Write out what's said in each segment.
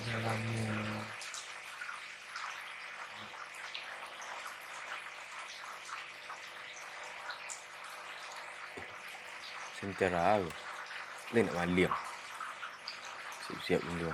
Jalannya. Sementara aku dia nak malam. Siap-siap dulu.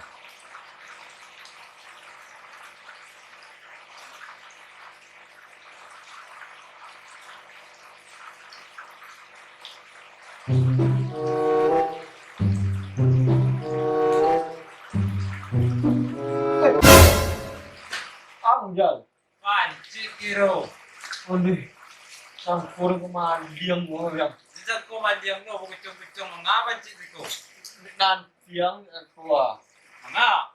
Anjal. Pancit kiro. Aduh. Campur ke mandiang gua yang. Sejak kau mandiang no, kucung-kucung mengapa pancit kau? Nantiang keluar. Mana?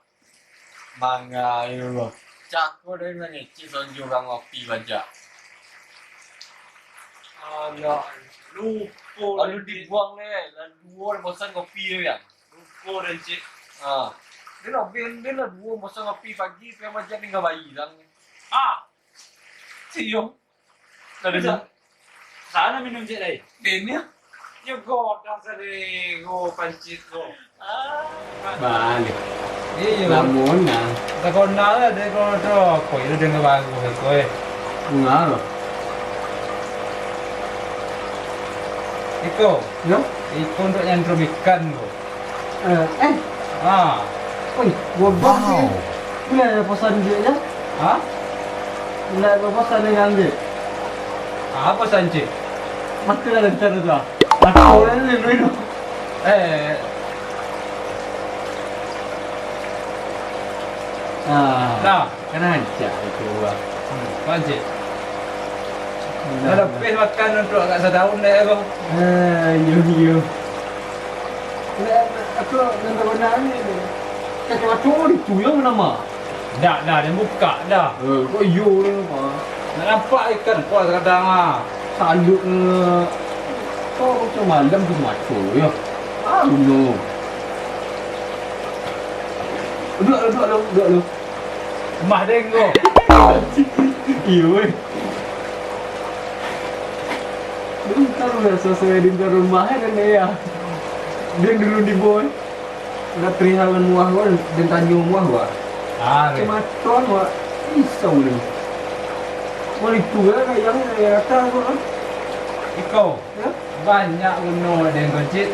Mangga itu loh. Cakko dari mana cipon juga ngopi baca. Alah, Lupo. lalu dibuang deh. Lalu dua bosan ngopi ya. Lupo dan cik. Ah. Dia lah dua bosan ngopi pagi, dia macam ni bayi lang. Ah, Siung. bisa. Sana minum cik lagi. Ini Yo go dah sari go pancit go. Balik. Iya. Namun na. Takon na lah dia kau tu. Kau itu dengan bagus kau. Ngaro. Iko, Yo. iko untuk nyantrum ikan kau. Ah. Oi, gua bang. Bila ada pesan dia ya? Hah? Bila ada pesan yang dia. Apa sanci? Mati lah cara tu. Aku ni dulu. Eh, dah. Kena aja itu gua. Sanci. Dah lebih makan untuk agak setahun dah bang. Yo. Aku nak benar ni. Kacau macam ni tuyang nama. Dah, dia buka dah. Kau yo ni apa? Nak nampak ikan kuat kadang ah. Salut kau macam malam tu macam ya. No. Duduk lu. Mah dengo. Iya weh. Lu tahu ya sesuai dengan rumahnya kan ya. Dia dulu di boy. Udah perihalan muah gua dan tanjung muah gua. Cuma tuan gua isau lu. Mau itu lah yang kata gua. Iko, Ya? banyak uno dengan kecil.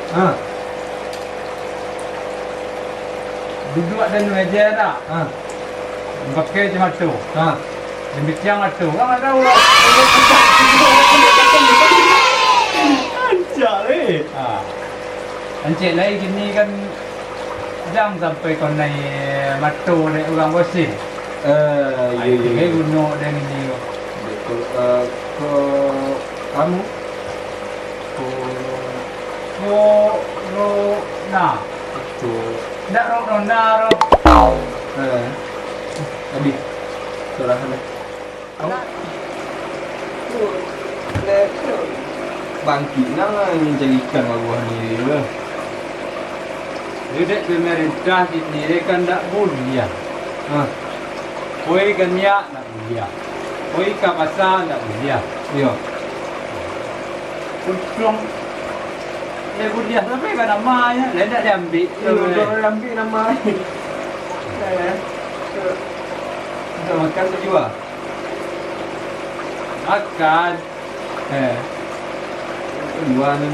Duduk dan meja dah. Pakai cuma tu. Demikian tu. Kan tahu lah. Anjir eh. Encik lagi gini kan jam sampai kau naik matu naik orang bosin. Ini uno dan ini. Kamu Nah, tu dak ro. tadi surah sana. Kamu bangkit nang cari ikan bawah ni lah. Dia pemerintah ini kan tak boleh. Koi kan ya tak boleh. Koi ke pasar tak boleh. Ya. Pulang dia boleh sampai ke namanya. Dia tak diambil. Dia ambil nama ni. Kita makan tu juga. Makan. Dua ni.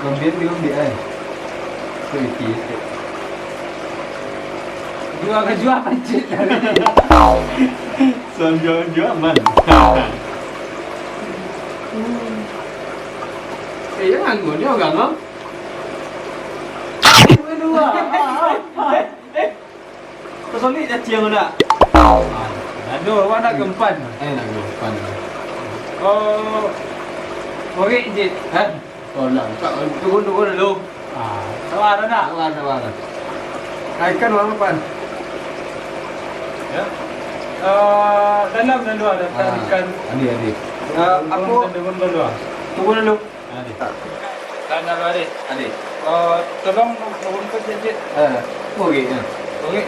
Gambir eh. Sedikit sikit. Jual pancit hari ni. Jual man. Jangan gua ni orang ah. Dua. Kesulit dah ciang dah. Aduh, awak nak gempan. Nak gempan. Oh, okey je. Oh nak. Turun dulu. Sawar nak. Sabar. Ikan warna apa? Ya. Dalam dan luar ada ikan. Adi. Apa? Dalam dan luar. Tunggu dulu. Adi. Tanah luar ni. Adi. Tolong nuhun ke Cicit. Boleh ya. Boleh.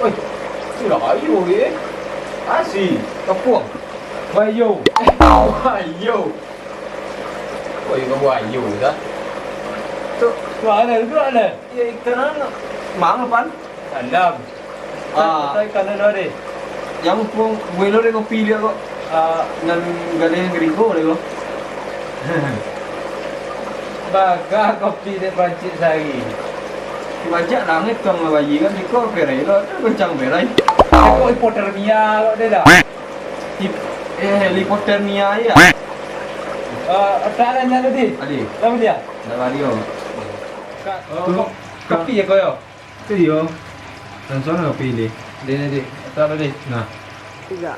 Oi, sudah ayo ye. Asih, kapuang. Bayu. Ayo. Oi, kau ayo dah. Tu, Mana ada? ya ikan mang apa? Alam. Saya kanan ada. Yang pun boleh le kopi dia kok. Ngan gading gerigo le kok. Baga kopi de pancit sari. Bajak langit kang bayi kan diko perai lo, kencang perai. Kau hipotermia kok dia dah. Helikopternia ya. Tak ada tadi. Adi, Tahu dia? dah radio. Kopi ya kau yo. Tu yo. Dan sana kopi ni. Dia. Tak ada. Nah. Juga.